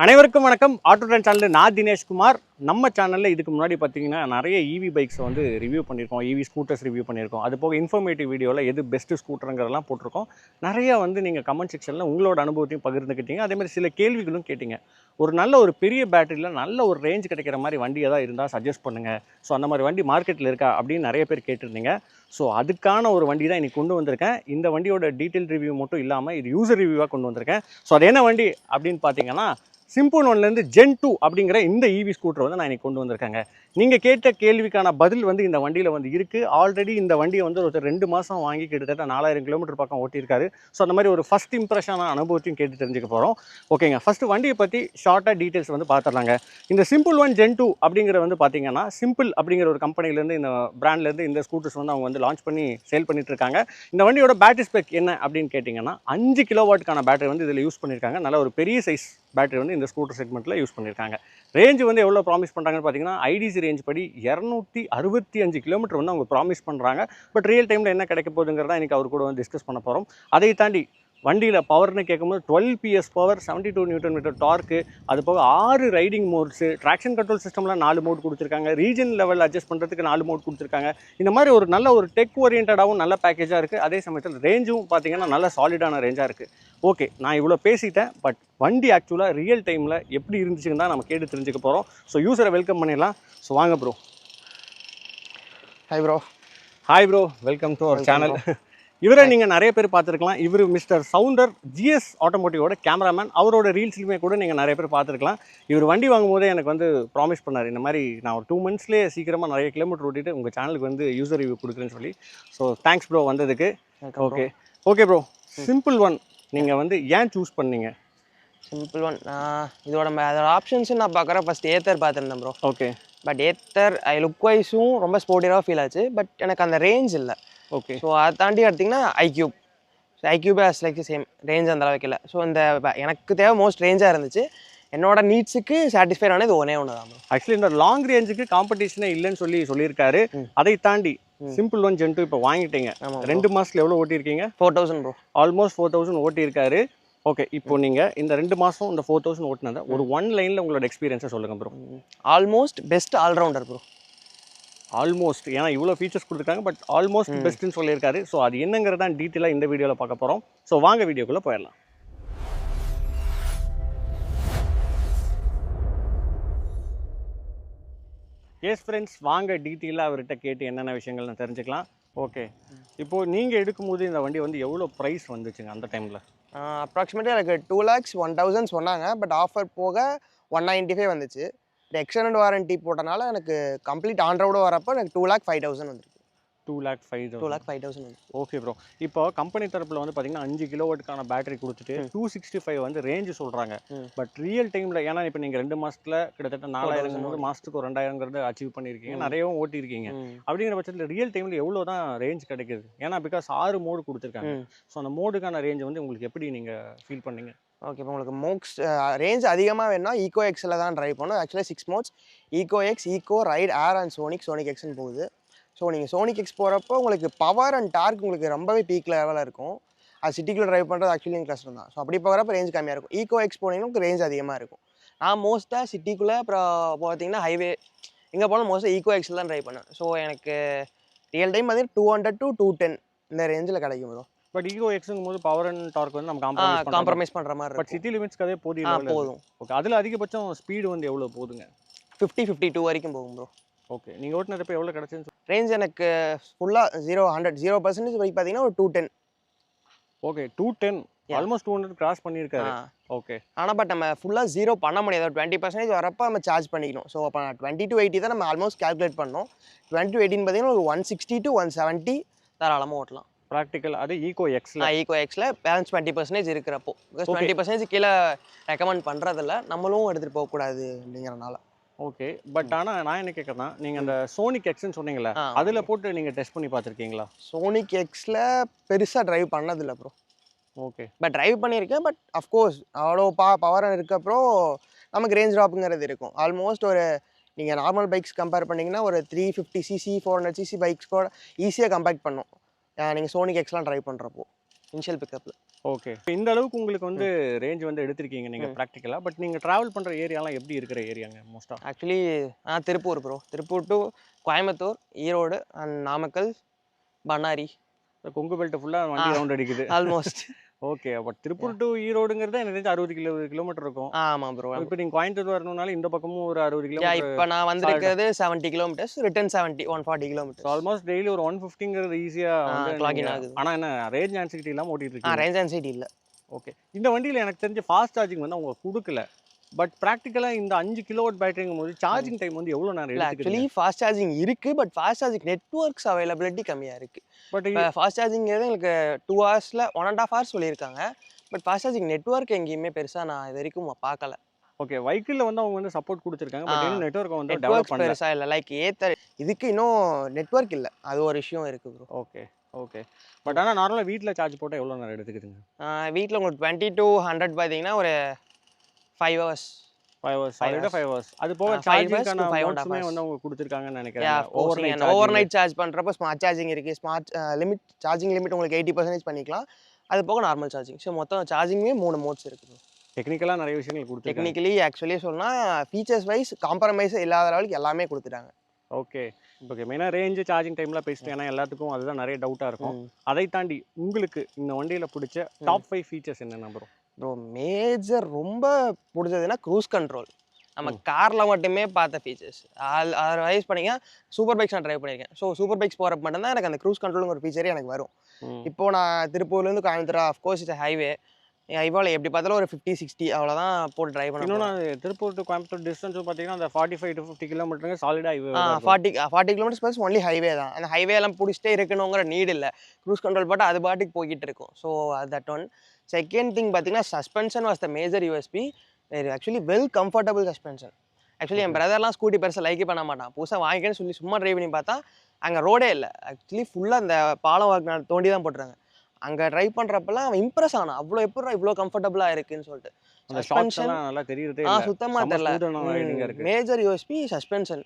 அனைவருக்கும் வணக்கம். Auto trend channel நான் தினேஷ்குமார். நம்ம சேனலில் இதுக்கு முன்னாடி பார்த்தீங்கன்னா நிறைய இவி பைக்ஸை வந்து ரிவ்யூ பண்ணியிருக்கோம், இவி ஸ்கூட்டர்ஸ் ரிவ்யூ பண்ணியிருக்கோம். அது போக இன்ஃபர்மேட்டிவ் வீடியோவில் எது பெஸ்ட்டு ஸ்கூட்டருங்கிறதெல்லாம் போட்டிருக்கோம். நிறைய வந்து நீங்கள் கமெண்ட் செக்ஷனில் உங்களோட அனுபவத்தையும் பகிர்ந்துக்கிட்டீங்க. அதேமாதிரி சில கேள்விகளும் கேட்டிங்க. ஒரு பெரிய பேட்டரியில் நல்ல ஒரு ரேஞ்ச் கிடைக்கிற மாதிரி வண்டி எதாவது இருந்தால் சஜஸ்ட் பண்ணுங்கள். ஸோ அந்த மாதிரி வண்டி மார்க்கெட்டில் இருக்கா அப்படின்னு நிறைய பேர் கேட்டிருந்தீங்க. ஸோ அதுக்கான ஒரு வண்டி தான் இன்றைக்கி கொண்டு வந்திருக்கேன். இந்த வண்டியோட டீட்டெயில் ரிவ்யூ மட்டும் இல்லாமல் இது யூசர் ரிவ்யூவாக கொண்டு வந்திருக்கேன். ஸோ அது என்ன வண்டி அப்படின்னு பார்த்தீங்கன்னா சிம்பிள் ஒன்லேருந்து ஜென் 2 அப்படிங்கிற இந்த இவி ஸ்கூட்டர் வந்து நான் இன்றைக்கி கொண்டு வந்திருக்கேங்க. நீங்கள் கேட்ட கேள்விக்கான பதில் வந்து இந்த வண்டியில் வந்து இருக்குது. ஆல்ரெடி இந்த வண்டியை வந்து ஒருத்தர் 2 மாதம் வாங்கி கிட்டத்தட்ட 4000 கிலோமீட்டர் பக்கம் ஓட்டியிருக்காரு. ஸோ அந்த மாதிரி ஒரு ஃபஸ்ட் இம்ப்ரெஷனான அனுபவத்தையும் கேட்டு தெரிஞ்சுக்க போகிறோம். ஓகேங்க, ஃபஸ்ட்டு வண்டியை பற்றி ஷார்ட்டாக டீட்டெயில்ஸ் வந்து பார்த்துடலாங்க. இந்த சிம்பிள் ஒன் ஜென் 2 அப்படிங்கிற வந்து பார்த்தீங்கன்னா சிம்பிள் அப்படிங்கிற ஒரு கம்பெனிலேருந்து இந்த பிராண்ட்லேருந்து இந்த ஸ்கூட்டர்ஸ் வந்து அவங்க வந்து லான்ச் பண்ணி சேல் பண்ணிட்டு இருக்காங்க. இந்த வண்டியோட பேட்டரி ஸ்பெக் என்ன அப்படின்னு கேட்டிங்கன்னா 5 கிலோவாட்டுக்கான பேட்டரி வந்து இதில் யூஸ் பண்ணியிருக்காங்க. நல்ல ஒரு பெரிய சைஸ் பேட்டரி வந்து இந்த ஸ்கூட்டர் செக்மெண்ட்டில் யூஸ் பண்ணியிருக்காங்க. ரேஞ்சு வந்து எவ்வளோ ப்ராமிஸ் பண்ணுறாங்கன்னு பார்த்தீங்கன்னா ஐடிசி ரேஞ்ச் படி 265 கிலோமீட்டர் வந்து அவங்க ப்ராமிஸ் பண்ணுறாங்க. பட் ரியல் டைமில் என்ன கிடைக்க போகுதுங்கிறத இன்றைக்கி அவர் கூட வந்து டிஸ்கஸ் பண்ண போகிறோம். அதை தாண்டி வண்டியில் பவர்னு கேட்கும்போது 12 PS power, 72 newton metre torque, அது போக 6 ரைடிங் மோட்ஸு, ட்ராக்ஷன் கண்ட்ரோல் சிஸ்டமில் 4 மோட் கொடுத்துருக்காங்க, ரீஜன் லெவல் அட்ஜஸ்ட் பண்ணுறதுக்கு 4 மோட் கொடுத்துருக்காங்க. இந்த மாதிரி ஒரு நல்ல ஒரு டெக் ஓரியன்டாகவும் நல்ல பேக்கேஜாக இருக்குது. அதே சமயத்தில் ரேஞ்சும் பார்த்தீங்கன்னா நல்ல சாலிடான ரேஞ்சாக இருக்குது. ஓகே, நான் இவ்வளோ பேசிட்டேன். பட் வண்டி ஆக்சுவலாக ரியல் டைமில் எப்படி இருந்துச்சுன்னு தான் நம்ம கேட்டு தெரிஞ்சுக்க போகிறோம். ஸோ யூஸரை வெல்கம் பண்ணிடலாம். ஸோ வாங்க bro. Hi bro. Hi bro, welcome to our channel. இவரை நீங்கள் நிறைய பேர் பார்த்துருக்கலாம். இவர் மிஸ்டர் சவுந்தர், ஜிஎஸ் ஆட்டோமோட்டிவோட கேமராமேன். அவரோட ரீல்ஸ்லையுமே கூட நீங்கள் நிறைய பேர் பார்த்துருக்கலாம். இவர் வண்டி வாங்கும்போதே எனக்கு வந்து ப்ராமிஸ் பண்ணார், இந்த மாதிரி நான் ஒரு 2 monthsலேயே சீக்கிரமாக நிறைய கிலோமீட்டர் ஓட்டிட்டு உங்கள் சேனலுக்கு வந்து யூசர் ரிவ்யூ கொடுக்குறேன்னு சொல்லி. ஸோ தேங்க்ஸ் ப்ரோ வந்ததுக்கு. ஓகே ப்ரோ, சிம்பிள் ஒன் நீங்கள் வந்து ஏன் சூஸ் பண்ணீங்க? சிம்பிள் ஒன் அதோட ஆப்ஷன்ஸும் நான் பார்க்குறேன். ஃபஸ்ட் ஏத்தர் பார்த்துருந்தேன் bro. Okay. But Ather look வைஸும் ரொம்ப ஸ்போர்ட்டிவாக ஃபீல் ஆச்சு. பட் எனக்கு அந்த ரேஞ்ச் இல்லை. ஓகே. ஸோ அதை தாண்டி எடுத்திங்கன்னா ஐக்யூப். ஐக்யூபே லைக் சேம் ரேஞ்ச் அந்த அளவுக்கு இல்லை. ஸோ இந்த எனக்கு தேவை மோஸ்ட் ரேஞ்சாக இருந்துச்சு. என்னோட நீட்ஸுக்கு சாட்டிஸ்ஃபைட் ஆனது ஒன்று தான் ப்ரோ. ஆக்சுவலி இந்த லாங் ரேஞ்சுக்கு காம்படிஷனே இல்லைன்னு சொல்லியிருக்காரு. அதை தாண்டி சிம்பிள் ஒன் ஜென் 2 இப்போ வாங்கிட்டீங்க. 2 மாதத்தில் எவ்வளோ ஓட்டியிருக்கீங்க? 4000 ப்ரோ. ஆல்மோஸ்ட் 4000 ஓட்டியிருக்காரு. ஓகே, இப்போ நீங்கள் இந்த 2 மாதம் இந்த 4000 ஓட்டினதை ஒரு 1 லைனில் உங்களோட எக்ஸ்பீரியன்ஸை சொல்லுங்கள் bro. Almost best allrounder bro. Almost, ஏன்னா இவ்வளோ ஃபீச்சர்ஸ் கொடுத்துருக்காங்க. பட் ஆல்மோஸ்ட் பெஸ்ட்டுன்னு சொல்லியிருக்காரு. ஸோ அது என்னங்கிறதான் டீட்டெயிலாக இந்த வீடியோவில் பார்க்க போகிறோம். ஸோ வாங்க வீடியோக்குள்ளே போயிடலாம். எஸ் ஃப்ரெண்ட்ஸ், வாங்க டீட்டெயிலாக அவர்கிட்ட கேட்டு என்னென்ன விஷயங்கள்னு தெரிஞ்சுக்கலாம். ஓகே, இப்போது நீங்கள் எடுக்கும்போது இந்த வண்டி வந்து எவ்வளோ ப்ரைஸ் வந்துச்சுங்க அந்த டைமில்? அப்ராக்சிமேட்லி எனக்கு 2,01,000 சொன்னாங்க. பட் ஆஃபர் போக 195 வந்துச்சு. எக்ஸ்டெண்டட் வாரண்டி போட்டனால எனக்கு கம்ப்ளீட் ஆன் ரோடு வரப்போ எனக்கு 2,05,000 வந்துருக்கு. 2,05,000 வந்து. ஓகே ப்ரோ, இப்போ கம்பெனி தரப்பில் வந்து பார்த்தீங்கன்னா 5 கிலோவாட்டுக்கான பேட்டரி கொடுத்துட்டு 265 வந்து ரேஞ்சு சொல்கிறாங்க. பட் ரியல் டைமில், ஏன்னா இப்போ நீங்கள் 2 மாதத்தில் கிட்டத்தட்ட 4000 மாதத்துக்கு ஒரு 2000 அச்சீவ் பண்ணியிருக்கீங்க, நிறையவும் ஓட்டியிருக்கீங்க. அப்படிங்கிற பட்சத்தில் ரியல் டைமில் எவ்வளோ தான் ரேஞ்ச் கிடைக்குது? ஏன்னா பிகாஸ் 6 மோடு கொடுத்துருக்காங்க. ஸோ அந்த மோடுக்கான ரேஞ்ச் வந்து உங்களுக்கு எப்படி நீங்கள் ஃபீல் பண்ணீங்க? ஓகே, இப்போ உங்களுக்கு மோக்ஸ் ரேஞ்ச் அதிகமாக வேணும்னா ஈகோ எக்ஸில் தான் ட்ரைவ் பண்ணணும். ஆக்சுவலாக 6 modes eco X, eco ride, air and sonic எக்ஸ்ன்னு போகுது. ஸோ நீங்கள் சோனிக் எக்ஸ் போகிறப்போ உங்களுக்கு பவர் அண்ட் டார்க் உங்களுக்கு ரொம்பவே பீக் லெவலில் இருக்கும். அது சிட்டிக்குள்ளே ட்ரைவ் பண்ணுறது ஆக்சுவலி கஷ்டம் தான். ஸோ அப்படி போகிறப்ப ரேஞ்ச் கம்மியாக இருக்கும். ஈகோ எக்ஸ் போனீங்கன்னா உங்களுக்கு ரேஞ்ச் அதிகமாக இருக்கும். நான் மோஸ்ட்டாக சிட்டிக்குள்ளே அப்புறம் பார்த்தீங்கன்னா ஹைவே எங்கே போனாலும் மோஸ்ட்டாக ஈகோ எக்ஸில் தான் ட்ரைவ் பண்ணேன். ஸோ எனக்கு ரியல் டைம் பார்த்தீங்கன்னா 200 to 210 இந்த ரேஞ்சில் கிடைக்கும் ப்ரோ. பட் ஈகோ எக்ஸுங்கும் போது பவர் அண்ட் டார்க் வந்து நம்ம காம்ப்ரமைஸ் பண்ணுற மாதிரி. பட் சிட்டி லிமிட்ஸ்க்கு அதே போதும். ஓகே, அதில் அதிகபட்சம் ஸ்பீடு வந்து எவ்வளோ போகுதுங்க? 50-52 வரைக்கும் போகும் ப்ரோ. ஓகே, நீங்கள் ஓட்டினப்போ எவ்வளோ கிடச்சுன்னு? ரேஞ்ச் எனக்கு ஃபுல்லாக 0% வரைக்கும் பார்த்தீங்கன்னா ஒரு 210. ஓகே, 210 ஆல்மோஸ்ட் 200 கிராஸ் பண்ணியிருக்காரு. ஓகே, ஆனால் பட் நம்ம ஃபுல்லாக 0 பண்ண முடியாது. 20% வரப்போ நம்ம சார்ஜ் பண்ணிக்கணும். ஸோ அப்போ 20 to 80 தான் நம்ம ஆல்மோஸ்ட் கேல்குலேட் பண்ணோம். 20 to 18 பார்த்தீங்கன்னா ஒரு 160 to 170 தாராளமாக ஓட்டலாம். ப்ராக்டிக்கல் அது ஈகோ எக்ஸில். ஈகோ எக்ஸில் பேலன்ஸ் 20% இருக்கிறப்போ, பிகாஸ் 20% கீழே ரெக்கமெண்ட் பண்ணுறதில்ல, நம்மளும் எடுத்துகிட்டு போகக்கூடாது அப்படிங்கிறனால. ஓகே, பட் ஆனால் நான் என்ன கேட்குறேன்னா, நீங்கள் அந்த சோனிக் எக்ஸ்ன்னு சொன்னீங்களே, அதில் போட்டு நீங்கள் டெஸ்ட் பண்ணி பார்த்துருக்கீங்களா? சோனிக் எக்ஸில் பெருசாக ட்ரைவ் பண்ணதில்லை ப்ரோ. ஓகே, பட் ட்ரைவ் பண்ணியிருக்கேன். பட் அஃப்கோர்ஸ் அவ்வளோ பவர் இருக்கப்போ நமக்கு ரேஞ்ச் ட்ராப்புங்கிறது இருக்கும். ஆல்மோஸ்ட் ஒரு நீங்கள் நார்மல் பைக்ஸ் கம்பேர் பண்ணிங்கன்னா ஒரு 350cc 400cc பைக்ஸ் கூட ஈஸியாக கம்பேக்ட் பண்ணும் நீங்கள் சோனிக் எக்ஸ்லாம் ட்ரைவ் பண்ணுறப்போ. இனிஷியல் பிக்கப்பில். ஓகே. இந்த அளவுக்கு உங்களுக்கு வந்து ரேஞ்ச் வந்து எடுத்திருக்கீங்க நீங்கள் ப்ராக்டிக்கலாக. பட் நீங்கள் ட்ராவல் பண்ணுற ஏரியாலாம் எப்படி இருக்கிற ஏரியாங்க மோஸ்ட்டாக? Actually Tiruppur bro. Tiruppur to Coimbatore, Erode and Namakkal, Bannari. Kongu belt ஃபுல்லாக வண்டி ரவுண்ட் அடிக்குது. Almost. Okay. But Tiruppur to ஈரோடுங்கிறது எனக்கு தெரிஞ்சு 60 கிலோமீட்டர் இருக்கும். ஆமாம் ப்ரோ. இப்போ நீங்கள் கோயம்புத்தூர் வரணும்னாலும் இந்த பக்கமும் ஒரு 60 கிலோமீட்டர். இப்போ நான் வந்திருக்கிறது 70 kilometres, return 140 kilometres. Almost daily ஒரு 150ங்கிறது ஈஸியாக வந்து கிளாகின் ஆகுது. ஆனால் என்ன ரேஞ்ச் ஆன்சிட்டி இல்லாமல் ஓட்டிட்டு இருக்கீங்க. ரேஞ்ச் அண்ட் சீட் இல்லை. ஓகே. இந்த வண்டியில் எனக்கு தெரிஞ்ச ஃபாஸ்ட் சார்ஜிங் வந்து அவங்க கொடுக்கல. பட் ப்ராக்டிக்கலாக இந்த 5 கிலோவாட் பேட்டரிங்கும் போது சார்ஜிங் டைம் வந்து எவ்வளோ நேரம் இல்லை எடுத்துக்குது? ஆக்சுவலி ஃபாஸ்ட் சார்ஜிங் இருக்குது. But fast charging networks availability கம்மியாக இருக்குது. பட் இப்போ ஃபாஸ்ட் சார்ஜிங்கிறது எங்களுக்கு 2 ஹவர்ஸில் 1.5 ஹவர்ஸ் சொல்லியிருக்காங்க. பட் ஃபாஸ்ட் சார்ஜிங் நெட்ஒர்க் எங்கேயுமே பெருசாக நான் இது வரைக்கும் பார்க்கல. ஓகே. வெஹிக்கிளில் வந்து அவங்க வந்து சப்போர்ட் கொடுத்துருக்காங்க. பட் இன்னும் நெட்வொர்க் வந்து டெவலப் நெட்ஒர்க் பண்ணல. பெருசாக இல்லை. லைக் இதுக்கு இன்னும் நெட்ஒர்க் இல்லை. அது ஒரு விஷயம் இருக்குது ப்ரோ. ஓகே. ஓகே. பட் ஆனால் நார்மலாக வீட்டில் சார்ஜ் போட்டால் எவ்வளோ நேரம் எடுத்துக்குதுங்க? வீட்டில் உங்களுக்கு 20 to 100 பார்த்தீங்கன்னா ஒரு 5 ஹவர்ஸ். 5 hours. 5 hours. அது போக 5 hours சார்ஜிங்கான to 5.5 மோட்ஸுமே hours. வந்து அவங்க கொடுத்துருக்காங்கன்னு நினைக்கிறேன். ஓவர் ஓவர் நைட் சார்ஜ் பண்ணுறப்போ ஸ்மார்ட் சார்ஜிங் இருக்குது. ஸ்மார்ட் லிமிட் சார்ஜிங் லிமிட் உங்களுக்கு 80% பண்ணிக்கலாம். அது போக நார்மல் சார்ஜிங். ஸோ மொத்தம் சார்ஜிங்கே 3 மோட்ஸ் இருக்குது. டெக்னிக்கலாக நிறைய விஷயங்கள் கொடுத்துருக்காங்க. டெக்னிக்கலி ஆக்சுவலி சொன்னால் ஃபீச்சர்ஸ் வைஸ் காம்ப்ரமைஸ் இல்லாத லெவலுக்கு எல்லாமே கொடுத்துட்டாங்க. ஓகே. ஓகே. மெயினாக ரேஞ்சு சார்ஜிங் டைம்லாம் பேசிட்டு ஏன்னா எல்லாத்துக்கும் அதுதான் நிறைய டவுட்டாக இருக்கும். அதை தாண்டி உங்களுக்கு இந்த வண்டியில் பிடிச்ச டாப் 5 ஃபீச்சர்ஸ் என்னென்ன ப்ரோ? ப்ரோ மேஜர் ரொம்ப பிடிச்சதுன்னா க்ரூஸ் கண்ட்ரோல். நம்ம காரில் மட்டுமே பார்த்த ஃபீச்சர்ஸ். அதர்வைஸ் பண்ணிங்க சூப்பர் பைக்ஸ் நான் ட்ரைவ் பண்ணியிருக்கேன். ஸோ சூப்பர் பைக்ஸ் போகிறப்ப மட்டும்தான் எனக்கு அந்த க்ரூஸ் கண்ட்ரோலுங்கிற ஒரு ஃபீச்சரே எனக்கு வரும். இப்போது நான் திருப்பூர்லேருந்து கோயம்புத்தூர் அஃப்கோர்ஸ் இட்ஸ் ஹைவே. ஹைவேல எப்படி பார்த்தாலும் ஒரு 50-60 அவ்வளோதான் போட்டு ட்ரைவ் பண்ணணும். இன்னொன்று திருப்பூர் டு கோயம்புத்தூர் டிஸ்டன்ஸ் பார்த்தீங்கன்னா அந்த 45 to 50 கிலோமீட்டருங்க சாலிடாக highway. 40 kilometres plus only highway தான். அந்த ஹைவே எல்லாம் பிடிச்சிட்டே இருக்கணுங்கிற நீட் இல்லை. க்ரூஸ் கண்ட்ரோல் போட்டு அது பாட்டுக்கு போய்கிட்டு இருக்கும். So that one. Second thing பார்த்தீங்கன்னா suspension was the major USP. Actually well comfortable suspension. Actually என் பிரதர்லாம் ஸ்கூட்டி பெருசாக லைக்கே பண்ண மாட்டான். புதுசாக வாங்கிக்கன்னு சொல்லி சும்மா ட்ரைவ் பண்ணி பார்த்தா அங்கே ரோடே இல்லை. ஆக்சுவலி ஃபுல்லாக அந்த பாலம் வாக்கு தோண்டி தான் போட்டுறாங்க. அங்கே ட்ரைவ் பண்ணுறப்பெல்லாம் அவன் இம்ப்ரெஸ் ஆனான். அவ்வளோ எப்படி இவ்வளோ கம்ஃபர்டபுளாக இருக்குன்னு சொல்லிட்டு. சஸ்பென்ஷன் நல்லா தெரியுது. சுத்தமாக தெரியல. Major USB suspension.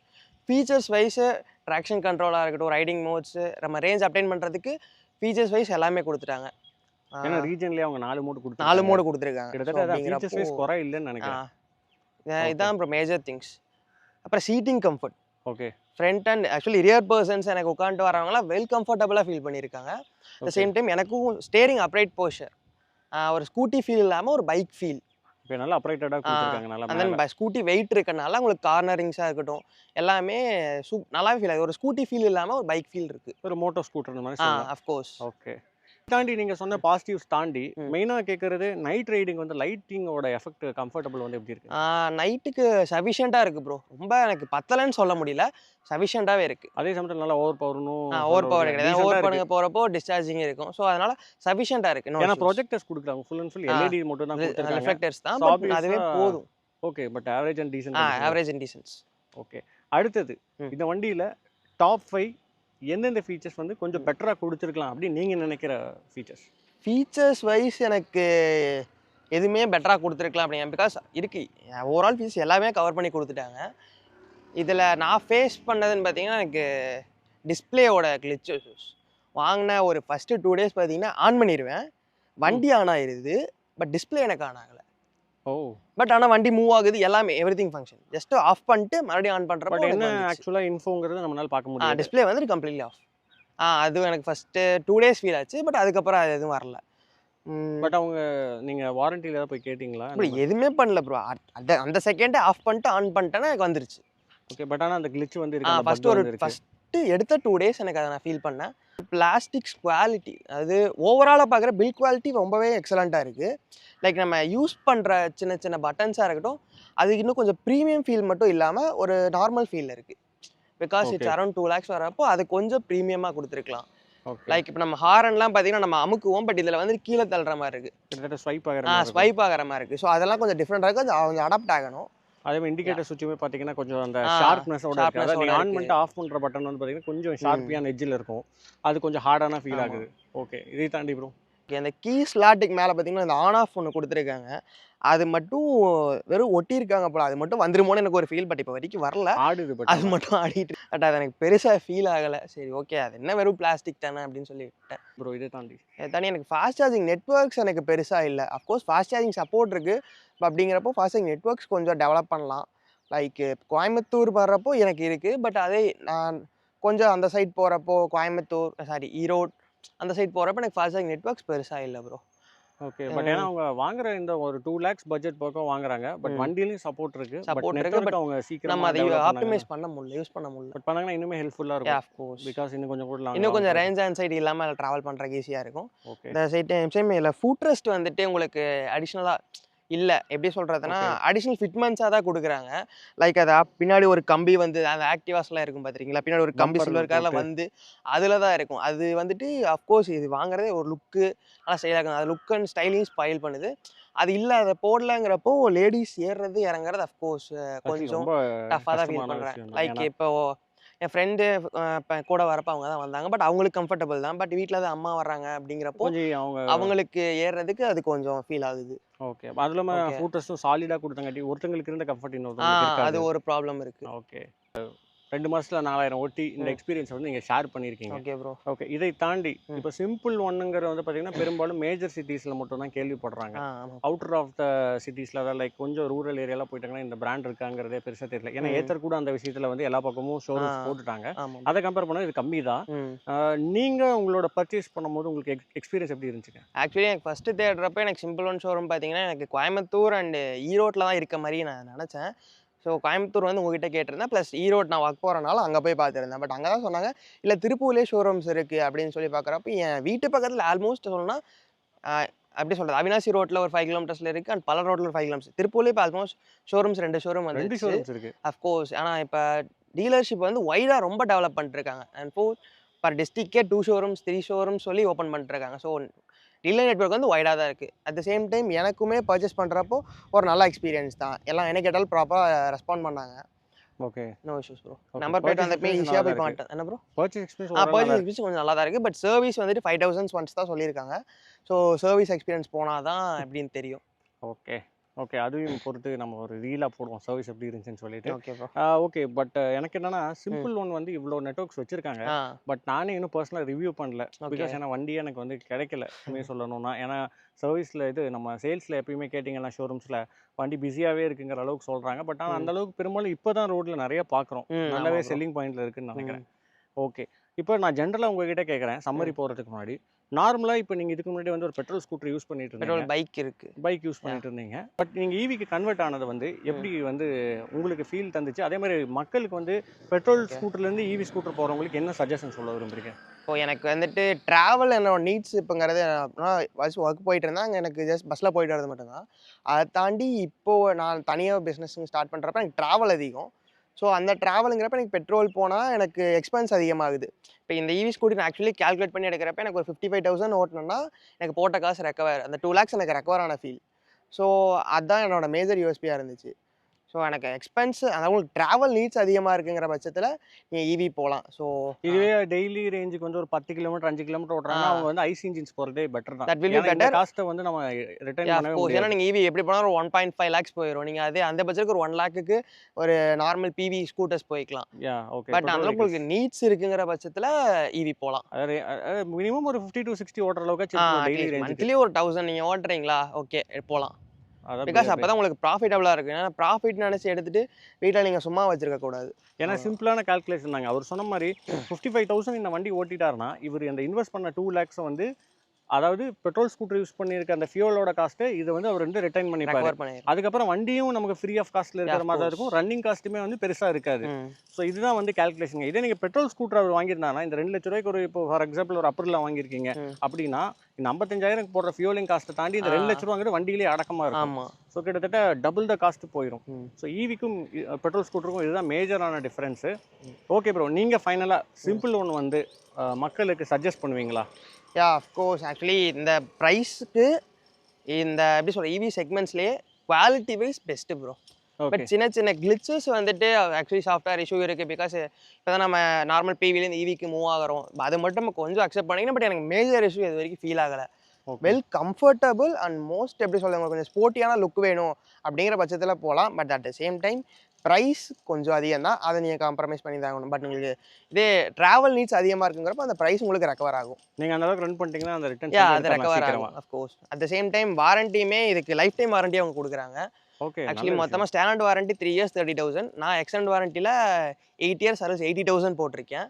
Features wise traction கண்ட்ரோலாக இருக்கட்டும், ரைடிங் மோட்ஸு, நம்ம ரேஞ்ச் அப்டைன் பண்ணுறதுக்கு ஃபீச்சர்ஸ் வைஸ் எல்லாமே கொடுத்துட்டாங்க. ஏன்னா ரீஜன்லேயே அவங்க 4 மோடு 4 மோடு கொடுத்துருக்காங்க. கிட்டத்தட்ட ஃபீச்சர்ஸ் வைஸ் குறை இல்லைன்னு நினைக்கிறேன். இதுதான் அப்புறம் மேஜர் திங்ஸ். அப்புறம் seating comfort. Okay. Front and actually rear persons எனக்கு உட்காந்துட்டு வரவங்களாம் வெல் கம்ஃபர்டபுளாக ஃபீல் பண்ணியிருக்காங்க. அட் த சேம் டைம் எனக்கும் ஸ்டேரிங் அப்ரைட் போஸ்டர். ஒரு ஸ்கூட்டி ஃபீல் இல்லாமல் ஒரு பைக் ஃபீல். இப்போ நல்லா அப்ரைட்டடாக கொடுத்துருக்காங்க. நல்லா அண்ட் தென் ஸ்கூட்டி வெயிட் இருக்கனால உங்களுக்கு கார்னரிங்ஸாக இருக்கட்டும் எல்லாமே நல்லாவே ஃபீல் ஆகுது. ஒரு ஸ்கூட்டி ஃபீல் இல்லாமல் ஒரு பைக் ஃபீல் இருக்குது. ஒரு மோட்டோ ஸ்கூட்டர் மாதிரி. அஃப்கோர்ஸ். ஓகே. தாண்டி நீங்கள் சொன்ன பாசிட்டிவ்ஸ் தாண்டி மெயினாக கேட்குறது நைட் ரைடிங் வந்து லைட்டிங்கோட எஃபெக்ட் கம்ஃபர்டபுள் வந்து எப்படி இருக்கு? நைட்டுக்கு சஃபிஷியண்ட்டாக இருக்குது ப்ரோ. ரொம்ப எனக்கு பத்தலைன்னு சொல்ல முடியல. சஃபிஷியண்ட்டாகவே இருக்குது. அதே சமயத்தில் நல்லா ஓவர் பவர்னும் ஓவர் பவர் கிடையாது. ஓவர் பண்ணுங்க போகிறப்போ டிஸ்சார்ஜிங் இருக்கும். ஸோ அதனால சஃபிஷியண்ட்டாக இருக்குது. ஏன்னா ப்ரொஜெக்டர்ஸ் கொடுக்குறாங்க. ஃபுல் அண்ட் ஃபுல் எல்இடி மட்டும் தான் கொடுத்துருக்காங்க. ரிஃப்ளெக்டர்ஸ் தான். பட் அதுவே போதும். Okay. But average and decent. Average and decent. Okay. அடுத்தது இந்த வண்டியில் டாப் 5 எந்தெந்த ஃபீச்சர்ஸ் வந்து கொஞ்சம் பெட்டராக கொடுத்துருக்கலாம் அப்படின்னு நீங்கள் நினைக்கிற ஃபீச்சர்ஸ்? ஃபீச்சர்ஸ் வைஸ் எனக்கு எதுவுமே பெட்டராக கொடுத்துருக்கலாம் அப்படிங்க. பிகாஸ் இருக்குது ஓவரால் ஃபீச்சர்ஸ் எல்லாமே கவர் பண்ணி கொடுத்துட்டாங்க. இதில் நான் ஃபேஸ் பண்ணதுன்னு பார்த்தீங்கன்னா எனக்கு டிஸ்பிளேயோட கிளிச் இஷ்யூஸ். வாங்கின ஒரு ஃபஸ்ட்டு 2 days பார்த்தீங்கன்னா ஆன் பண்ணிடுவேன், வண்டி ஆன் ஆயிடுது. பட் டிஸ்பிளே எனக்கு ஆன் ஆகலை. பட் ஆனால் வண்டி மூவ் ஆகுது, எல்லாமே எவ்ரிதிங் ஃபங்க்ஷன். ஜஸ்ட் ஆஃப் பண்ணிட்டு மறுபடியும் ஆன் பண்ணுறப்ப பட் என்ன ஆக்சுவலாக இன்ஃபோங்கிறது நம்மளால பார்க்க முடியும். டிஸ்பிளே வந்துட்டு கம்ப்ளீட்லி ஆஃப். அது எனக்கு ஃபஸ்ட்டு 2 days ஃபீல் ஆச்சு. பட் அதுக்கப்புறம் அது எதுவும் வரல. பட் அவங்க நீங்கள் வாரண்டியில் ஏதாவது போய் கேட்டிங்களா? இப்படி எதுவுமே பண்ணல ப்ரோ. அந்த செகண்டே ஆஃப் பண்ணிட்டு ஆன் பண்ணிட்டேன்னா எனக்கு வந்துருச்சு. ஓகே. பட் ஆனால் அந்த கிளிச் வந்து ஃபஸ்ட்டு எடுத்த 2 days எனக்கு அதை நான் ஃபீல் பண்ணேன். பிளாஸ்டிக்ஸ் குவாலிட்டி அது ஓவராலாக பார்க்குற பில்ட் குவாலிட்டி ரொம்பவே எக்ஸலண்ட்டாக இருக்குது. லைக் நம்ம யூஸ் பண்ணுற சின்ன சின்ன பட்டன்ஸாக இருக்கட்டும், அதுக்கு இன்னும் கொஞ்சம் ப்ரீமியம் ஃபீல் மட்டும் இல்லாமல் ஒரு நார்மல் ஃபீல் இருக்குது. பிகாஸ் இட்ஸ் அரௌண்ட் 2 lakhs வரப்போ அது கொஞ்சம் ப்ரீமியமாக கொடுத்துருக்கலாம். லைக் இப்போ நம்ம ஹாரன்லாம் பார்த்தீங்கன்னா நம்ம அமுக்குவோம், பட் இதில் வந்து கீழே தள்ளுற மாதிரி இருக்குது. ஸ்வைப் ஆகிற மாதிரி இருக்குது. ஸோ அதெல்லாம் கொஞ்சம் டிஃப்ரெண்ட்டாக இருக்குது. அது கொஞ்சம் அடாப்ட் ஆகணும். அதே மாதிரி இண்டிகேட்டர் சுவிட்சுமே பார்த்தீங்கன்னா கொஞ்சம் அந்த ஷார்ப்னஸோட இருக்கு. அதாவது நீங்க ஆன் பண்ணிட்டு ஆஃப் பண்ற பட்டன் வந்து பார்த்தீங்கன்னா கொஞ்சம் ஷார்ப்பியான எட்ஜில் இருக்கும். அது கொஞ்சம் ஹார்டான ஃபீல் ஆகுது. ஓகே. இதை தாண்டி ப்ரோ ஓகே. அந்த கீ ஸ்லாட்டுக்கு மேலே பார்த்தீங்கன்னா, இந்த ஆன் ஆஃப் ஒண்ணு குடுத்துருக்காங்க. அது மட்டும் வெறும் ஒட்டியிருக்காங்க போல. அது மட்டும் வந்துருமோன்னு எனக்கு ஒரு ஃபீல். பட் இப்போ வரைக்கும் வரல. ஆடுது பட் அது மட்டும் ஆடிட்டு பட் அது எனக்கு பெருசா ஃபீல் ஆகல. சரி ஓகே. அது என்ன வெறும் பிளாஸ்டிக் தானே அப்படின்னு சொல்லி விட்டேன். ப்ரோ இதை தாண்டி இத தாண்டி எனக்கு ஃபாஸ்ட் சார்ஜிங் நெட்வொர்க்ஸ் எனக்கு பெருசா இல்ல. அஃப்கோர்ஸ் ஃபாஸ்ட் சார்ஜிங் சப்போர்ட் இருக்கு. அப்படிங்கிறப்போ ஃபாஸ்ட் சார்ஜிங் நெட்வொர்க்ஸ் கொஞ்சம் டெவலப் பண்ணலாம். லைக் கோயம்புத்தூர் வர்றப்போ எனக்கு இருக்கு. பட் அதே நான் கொஞ்சம் அந்த சைட் போறப்போ கோயம்புத்தூர் சாரி ஈரோடு அந்த சைட் போறப்போ எனக்கு ஃபாஸ்ட் சார்ஜிங் நெட்வொர்க்ஸ் பெருசா இல்ல ப்ரோ. ஓகே. பட் ஏன்னா அவங்க வாங்குற இந்த ஒரு 2 lakhs பட்ஜெட் பக்கம் வாங்குறாங்க. பட் வண்டியிலயும் சப்போர்ட் இருக்கு. பட் சப்போர்ட் இருக்கு. நெட்வொர்க் பட் அவங்க நம்ம சீக்கிரமா அதை டெவலப் பண்ணாங்க. ஆப்டிமைஸ் பண்ண முடியல. யூஸ் பண்ண முடியல. பட் பண்ணாங்கன்னா இன்னுமே ஹெல்ப்ஃபுல்லா யா இருக்கும். Of course. பிகாஸ் இன்னும் கொஞ்சம் கூட இன்னும் கொஞ்சம் லாங் ரேஞ்ச் அண்ட் சைடு இல்லாம டிராவல் பண்றதுக்கு ஈஸியா இருக்கும். ஓகே. இந்த சேம் இதுல ஃபுட் ரெஸ்ட் வந்துட்டு உங்களுக்கு அடிஷனலா இல்ல. எப்படி சொல்றதுன்னா, ஓகே. அடிஷனல் ஃபிட்மெண்ட்ஸா தான் குடுக்குறாங்க. லைக் அது பின்னாடி ஒரு கம்பி வந்து அந்த ஆக்டிவாஸ்லாம் இருக்கும் பார்த்திருக்கீங்களா? பின்னாடி ஒரு கம்பி பம்பர் சில்வர் கலர்ல போட்டு வந்து அதுல தான் இருக்கும். அது வந்துட்டு அஃப்கோர்ஸ் இது வாங்குறதே ஒரு லுக்கு நல்லா ஸ்டைலா இருக்கும். அது லுக் அண்ட் ஸ்டைலையும் ஸ்பாயில் பண்ணுது. அது இல்ல அத போடலங்கிறப்போ லேடீஸ் ஏறுறது இறங்குறது அஃப்கோர்ஸ் கொஞ்சம் ரொம்ப டஃப்பா தான் ஃபீல் கஷ்டமான பண்றேன். விஷயம் தான். லைக் ஏன்னா இப்போ என் ஃப்ரெண்டு கூட வரப்போ அவங்க தான் வந்தாங்க. பட் அவங்களுக்கு கம்ஃபர்டபுள் தான். பட் வீட்ல தான் அம்மா வர்றாங்க அப்படிங்கிறப்போ கொஞ்சம் அவங்க அவங்களுக்கு ஏறுறதுக்கு அது கொஞ்சம் ஃபீல் ஆகுது. ஓகே. அது இல்லாம ஓகே. ஃபுட்ரஸும் சாலிடா குடுத்தங்காட்டி ஒருத்தங்களுக்கு இருந்த கம்ஃபர்ட் ஆ இன்னொருத்தங்களுக்கு அது இருக்காது. ஒரு ப்ராப்ளம் இருக்கு. ஓகே. 2 மாசத்துல 4000 ஓட்டி இந்த எக்ஸ்பீரியன்ஸ் வந்து நீங்க ஷேர் பண்ணியிருக்கீங்க. Okay bro. ஓகே. இதை தாண்டி ம். இப்போ சிம்பிள் ஒன்னுங்கிறது வந்து பார்த்தீங்கன்னா, பெரும்பாலும் மேஜர் சிட்டீஸ்ல மட்டும் தான் கேள்விப்படுறாங்க. ஆமா. அவுட்டர் ஆஃப் த சிட்டீஸ்ல அதாவது லைக் கொஞ்சம் ரூரல் ஏரியால போயிட்டாங்கன்னா, இந்த பிராண்ட் இருக்காங்கிறதே பெருசா தெரியல. ஏன்னா ஏத்தர் கூட அந்த விஷயத்துல வந்து எல்லா பக்கமும் ஷோரூம்ஸ் போட்டுட்டாங்க. ஆமா. அத கம்பேர் பண்ணா இது கம்மி தான். ம். நீங்க உங்களோட பர்ச்சேஸ் பண்ணும்போது உங்களுக்கு எக்ஸ்பீரியன்ஸ் எப்படி இருந்துச்சுங்க? ஆக்சுவலி எனக்கு ஃபர்ஸ்ட் தேடுறப்ப எனக்கு சிம்பிள் ஒன் ஷோரூம் பார்த்தீங்கன்னா, எனக்கு கோயம்புத்தூர் அண்ட் ஈரோட்ல தான் இருக்க மாரி நான் நெனச்சேன். ஸோ கோயம்புத்தூர் வந்து உங்ககிட்ட கேட்டிருந்தேன். ப்ளஸ் ஈரோடு நான் ஒர்க் போறனால அங்க போய் பார்த்துருந்தேன். பட் அங்க தான் சொன்னாங்க, இல்ல திருப்பூர்லயே ஷோரூம்ஸ் இருக்கு அப்படின்னு சொல்லி பார்க்குறப்ப, என் வீட்டு பக்கத்துல ஆல்மோஸ்ட் சொல்லணும்னா, அ எப்படி சொல்றது? அவினாசி ரோட்ல ஒரு 5 கிலோமீட்டர்ஸ்ல இருக்கு. அண்ட் பல்லடம் ரோட்ல ஒரு 5 கிலோமீட்டர்ஸ். திருப்பூர்லயே இப்போ ஆல்மோஸ்ட் ஷோரூம்ஸ் 2 ஷோரூம் 2 வந்துருச்சு. ஷோரூம்ஸ் இருக்கு. அஃப்கோர்ஸ். ஆனா இப்ப டீலர்ஷிப் வந்து வைடா ரொம்ப டெவலப் பண்ணிட்டுருக்காங்க. அண்ட் பர் டிஸ்ட்ரிக்ட்கே 2 ஷோரூம்ஸ், 3 ஷோரூம்ஸ் சொல்லி ஓப்பன் பண்ணிட்டுருக்காங்க. ஸோ டீலர் நெட்வொர்க் வந்து வைடா தான் இருக்கு. அட் த சேம் டைம் எனக்குமே பர்ச்சேஸ் பண்றப்போ ஒரு நல்ல எக்ஸ்பீரியன்ஸ் தான். எல்லாம் என்ன கேட்டாலும் ப்ராப்பரா ரெஸ்பாண்ட் பண்ணாங்க. Okay. No issues bro. Okay. Number plate purchase வந்தப்பமே எக்ஸ்பீரியன்ஸ் ஈஸியா நல்லா போய் தான் இருக்கு. பண்ணிட்டேன். என்ன ப்ரோ? பர்ச்சேஸ் எக்ஸ்பீரியன்ஸ் ஓவரால் நல்லா பர்ச்சேஸ் இருக்கு. எக்ஸ்பீரியன்ஸ் கொஞ்சம் நல்லா தான் இருக்கு. பட் சர்வீஸ் வந்துட்டு 5000 ஒன்ஸ் தான் சொல்லியிருக்காங்க. ஸோ சர்வீஸ் எக்ஸ்பீரியன்ஸ் போனா தான் எப்படின்னு தெரியும். ஓகே. ஓகே. அதையும் பொறுத்து நம்ம ஒரு ரீலா போடுவோம். சர்வீஸ் எப்படி இருந்துச்சுன்னு சொல்லிட்டு. Okay bro. ஓகே. பட் எனக்கு என்னன்னா, சிம்பிள் ஒன் வந்து இவ்ளோ நெட்வொர்க்ஸ் வச்சிருக்காங்க. ஆ பட் நானே இன்னும் பர்சனலா ரிவ்யூ பண்ணல. ஓகே. பிகாஸ் ஏன்னா வண்டியே எனக்கு வந்து கிடைக்கல. உண்மைய சொல்லணும்னா. ஏன்னா சர்வீஸ்ல இது நம்ம சேல்ஸ்ல எப்பயுமே கேட்டிங்கன்னா ஷோரூம்ஸ்ல வண்டி பிஸியாவே இருக்குங்கிற அளவுக்கு சொல்றாங்க. பட் ஆனா அந்த அளவுக்கு பெரும்பாலும் இப்போ தான் ரோட்ல நெறைய பார்க்குறோம். ஆமா நல்லாவே ப்ரோ. செல்லிங் பாயிண்ட்ல இருக்குன்னு நெனைக்கிறேன். ஓகே. இப்போ நான் ஜென்ரலா உங்ககிட்ட கேட்குறேன். சம்மரி போறதுக்கு முன்னாடி. நார்மலா இப்போ நீங்க இதுக்கு முன்னாடி வந்து ஒரு பெட்ரோல் ஸ்கூட்டர் யூஸ் பண்ணிட்டு இருந்தீங்க. பெட்ரோல் பைக் இருக்கு. பைக் யூஸ் பண்ணிட்டு இருந்தீங்க. பட் நீங்க ஈவிக்கு கன்வெர்ட் ஆனது வந்து எப்படி வந்து உங்களுக்கு ஃபீல் தந்துச்சு? அதே மாரி மக்களுக்கு வந்து பெட்ரோல் ஸ்கூட்டர்லேருந்து ஈவி ஸ்கூட்டர் போறவங்களுக்கு என்ன சஜஷன் சொல்ல விரும்புறீங்க? இப்போ எனக்கு வந்துட்டு ட்ராவல் என்னோட நீட்ஸ் இப்போங்கிறது ஃபர்ஸ்ட் ஒர்க் போயிட்டு இருந்தேன். அங்கே எனக்கு ஜஸ்ட் பஸ்ஸில் போயிட்டு வரது மட்டும்தான். அதை தாண்டி இப்போ நான் தனியாக பிஸ்னஸ் ஸ்டார்ட் பண்ணுறப்ப எனக்கு ட்ராவல் அதிகம். ஸோ அந்த ட்ராவலுங்கிறப்ப எனக்கு பெட்ரோல் போனால் எனக்கு எக்ஸ்பென்ஸ் அதிகமாகுது. இப்போ இந்த ஈவி ஸ்கூட்டி நான் ஆக்சுவலி கால்குலேட் பண்ணி எடுக்கிறப்ப எனக்கு ஒரு 55,000 ஓட்டணும்னா எனக்கு போட்ட காசு ரெக்கவர் அந்த 2 lakhs எனக்கு ரெக்கவர் ஆன ஃபீல். ஸோ அதுதான் என்னோட மேஜர் யூஎஸ்பியாக இருந்துச்சு. ஸோ எனக்கு எக்ஸ்பென்ஸ் அதாவது உங்களுக்கு ட்ராவல் நீட்ஸ் அதிகமாக இருக்குங்கிற பட்சத்தில் நீங்கள் ஈவி போகலாம். ஸோ இதுவே டெய்லி ரேஞ்சுக்கு வந்து ஒரு 10 கிலோமீட்டர் 5 கிலோமீட்டர் ஓட்டுறாங்கன்னா அவங்க வந்து ஐஸ் இன்ஜின்ஸ் போறதே பெட்டர் தான். தட் வில் பி ஏன்னா இந்த பெட்டர். காஸ்ட்டை வந்து நம்ம ரிட்டர்ன் பண்ணவே ஏன்னா முடியாது. நீங்கள் ஈவி எப்படி போனாலும் ஒரு 1.5 lakhs போயிடும். நீங்கள் அதே அந்த பட்ஜெட்டுக்கு ஒரு 1 lakhக்கு ஒரு நார்மல் பிவி ஸ்கூட்டர்ஸ் போய்க்கலாம். ஓகே. பட் அந்த உங்களுக்கு நீட்ஸ் இருக்குங்கிற பட்சத்தில் ஈவி போகலாம். அதாவது மினிமம் ஒரு 50 to 60 ஓட்டுற அளவுக்கு டெய்லி ரேஞ்சுக்கு. மந்த்லி ஒரு 1000 நீங்கள் ஓட்டுறீங்களா ஓகே போகலாம். அதான் பிகாஸ் அப்போ தான் உங்களுக்கு ப்ராஃபிட்டபுளாக இருக்கும். ஏன்னா ப்ராஃபிட் நினச்சி எடுத்துட்டு வீட்டில் நீங்கள் சும்மா வச்சிருக்க கூடாது. ஏன்னா சிம்பிளான கால்குலேஷன் தாங்க. அவர் சொன்ன மாதிரி 55,000 இந்த வண்டி ஓட்டிட்டாருன்னா இவர் அந்த இன்வெஸ்ட் பண்ண 2 lakhs வந்து அதாவது பெட்ரோல் ஸ்கூட்டர் யூஸ் பண்ணியிருக்க அந்த ஃபியூலோட காஸ்ட்டு இதை வந்து அவர் வந்து ரிட்டர்ன் பண்ணிப்பாரு. ரெக்கவர் பண்ணிடுறேன். அதுக்கப்புறம் வண்டியும் நமக்கு ஃப்ரீ ஆஃப் காஸ்ட்ல இருக்கிற மாதிரி தான் இருக்கும். ரன்னிங் காஸ்ட்டுமே வந்து பெருசா இருக்காது. ஸோ இதுதான் வந்து கால்குலேஷன். இதே நீங்க பெட்ரோல் ஸ்கூட்டர் அவர் வாங்கியிருந்தாங்கன்னா இந்த 2 லட்ச ரூபாய்க்கு ஒரு இப்போ ஃபார் எக்ஸாம்பிள் ஒரு அப்ரில் வாங்கியிருக்கீங்க அப்படின்னா இந்த 55,000 போடுற ஃபியூலிங் காஸ்ட்டை தாண்டி இந்த 2 லட்ச ரூபாங்கிறது வண்டியிலே அடக்கமா இருக்கும். ஆமாம். ஸோ கிட்டத்தட்ட டபுள் த காஸ்ட் போயிடும். ஸோ ஈவிக்கும் பெட்ரோல் ஸ்கூட்டருக்கும் இதுதான் மேஜரான டிஃபரன்ஸு. ஓகே ப்ரோ, நீங்கள் ஃபைனலாக சிம்பிள் ஒன்று வந்து மக்களுக்கு சஜஸ்ட் பண்ணுவீங்களா? அஃப்கோர்ஸ் ஆக்சுவலி இந்த ப்ரைஸுக்கு இந்த எப்படி சொல்ற ஈவி செக்மெண்ட்ஸ்லேயே quality wise best bro. But சின்ன சின்ன கிளிச்சஸ் வந்துட்டு ஆக்சுவலி சாஃப்ட்வேர் இஷ்யூ இருக்குது. பிகாஸ் இப்போ தான் நம்ம நார்மல் பிவிலேருந்து ஈவிக்கு மூவ் ஆகிறோம். அது மட்டும் நம்ம கொஞ்சம் அக்செப்ட் பண்ணிக்கணும். பட் எனக்கு மேஜர் இஷ்யூ இது வரைக்கும் ஃபீல் ஆகலை. வெல் கம்ஃபர்டபுள் அண்ட் மோஸ்ட் எப்படி சொல்லுவாங்க கொஞ்சம் ஸ்போர்ட்டியான லுக் வேணும் அப்படிங்கிற பட்சத்தில் போகலாம். But at the same time price கொஞ்சம் அதிகம் தான், அதை நீங்கள் காம்ப்ரமைஸ் பண்ணி தான் ஆகணும். பட் உங்களுக்கு இதே ட்ராவல் நீட்ஸ் அதிகமாக இருக்குங்கிறப்ப அந்த ப்ரைஸ் உங்களுக்கு ரெக்கவர் ஆகும். நீங்கள் அந்த அளவுக்கு ரன் பண்ணிட்டீங்கன்னா அந்த ரிட்டர்ன் அது ரெக்கவர் ஆகும் of course. At the same time வாரண்டியுமே இதுக்கு லைஃப் டைம் வாரண்டி அவங்க கொடுக்குறாங்க. ஓகே. ஆக்சுவலி மொத்தமாக ஸ்டாண்டர்ட் வாரண்டி 3 இயர்ஸ் 30,000. நான் எக்ஸ்டெண்ட் வாரண்டியில் 8 இயர்ஸ் சர்வீஸ் 80,000 போட்டிருக்கேன்.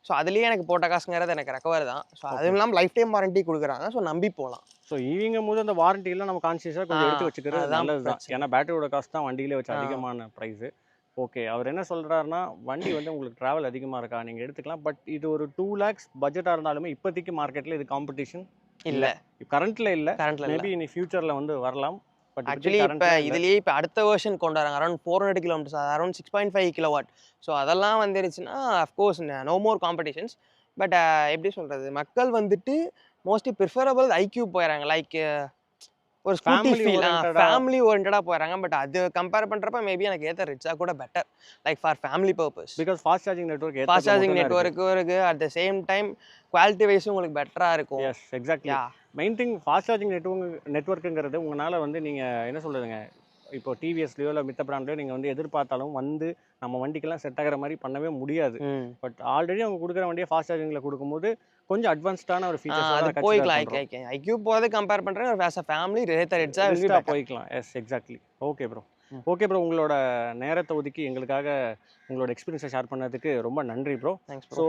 ஸோ அதுலேயே எனக்கு போட்ட காசுங்கிறது எனக்கு ரெக்கவர் தான். ஸோ அதுவும் இல்லாமல் லைஃப் டைம் வாரண்டி கொடுக்குறாங்க. ஸோ நம்பி போகலாம். ஸோ ஈவிங்கும் போது அந்த வாரண்டிலாம் நம்ம கான்சியஸாக கொஞ்சம் எடுத்து வச்சுக்கிறது நல்லது தான். ஏன்னா பேட்டரியோட காஸ்ட் தான் வண்டியிலே வச்சு அதிகமான ப்ரைஸு. ஓகே, அவர் என்ன சொல்கிறாருன்னா வண்டி வந்து உங்களுக்கு ட்ராவல் அதிகமாக இருக்கா நீங்கள் எடுத்துக்கலாம். பட் இது ஒரு 2 lakhs பட்ஜெட்டாக இருந்தாலுமே இப்போதைக்கு மார்க்கெட்டில் இது காம்படிஷன் இல்லை, கரண்ட்டில் இல்லை. கரண்ட்டில் மேபி இனி ஃபியூச்சரில் வந்து வரலாம். பட் ஆக்சுவலி இப்போ இதுலேயே இப்போ அடுத்த வெர்ஷன் கொண்டு வராங்க. Around 400 kilometres, around 6.5 kilowatt. So அதெல்லாம் வந்துருச்சுன்னா of course no more competitions. But எப்படி சொல்கிறது, மக்கள் வந்துட்டு மோஸ்ட்லி ப்ரிஃபரபிள் ஐக்யூ போயிடறாங்க. லைக் ஒரு ஸ்கூட்டி ஃபீல், ஃபேமிலி ஓரியன்டாக போயிடறாங்க. பட் அது கம்பேர் பண்ணுறப்ப மேபி எனக்கு ஏற்ற ரிட்ஸாக கூட better, like for family purpose. Because fast charging network இருக்குது. At the same time quality வைஸும் உங்களுக்கு பெட்டராக இருக்கும். Yes exactly. Main thing fast charging நெட்வொர்க்குங்கிறது உங்களால் வந்து நீங்கள் என்ன சொல்கிறதுங்க, இப்போ டிவிஎஸ்லையோ இல்லை மித்த பிராண்ட்லையோ நீங்கள் வந்து எதிர்பார்த்தாலும் வந்து நம்ம வண்டிக்கெல்லாம் செட் ஆகிற மாதிரி பண்ணவே முடியாது. பட் ஆல்ரெடி அவங்க கொடுக்குற வண்டியை ஃபாஸ்ட் சார்ஜிங்கில் கொடுக்கும்போது கொஞ்சம் அட்வான்ஸ்டான ஒரு ஃபீச்சர்ஸ் போய்க்கலாம். ஐக்யூ போகிறத கம்பேர் பண்ணுறேன் ஆஸ் அ ஃபேமிலி ரெஜிஸ்டாக போய்க்கலாம். Yes exactly. Okay bro. Okay bro, உங்களோட நேரத்தை ஒதுக்கி எங்களுக்காக உங்களோட எக்ஸ்பீரியன்ஸை ஷேர் பண்ணதுக்கு ரொம்ப நன்றி ப்ரோ. ஸோ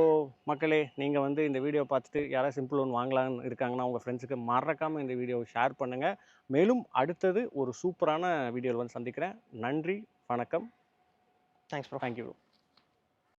மக்களே, நீங்கள் வந்து இந்த வீடியோ பார்த்துட்டு யாராவது சிம்பிள் லோன் வாங்கலான்னு இருக்காங்கன்னா உங்கள் ஃப்ரெண்ட்ஸுக்கு மறக்காமல் இந்த வீடியோவை ஷேர் பண்ணுங்கள். மேலும் அடுத்தது ஒரு சூப்பரான வீடியோவில் வந்து சந்திக்கிறேன். நன்றி, வணக்கம். Thanks bro. Thank you bro.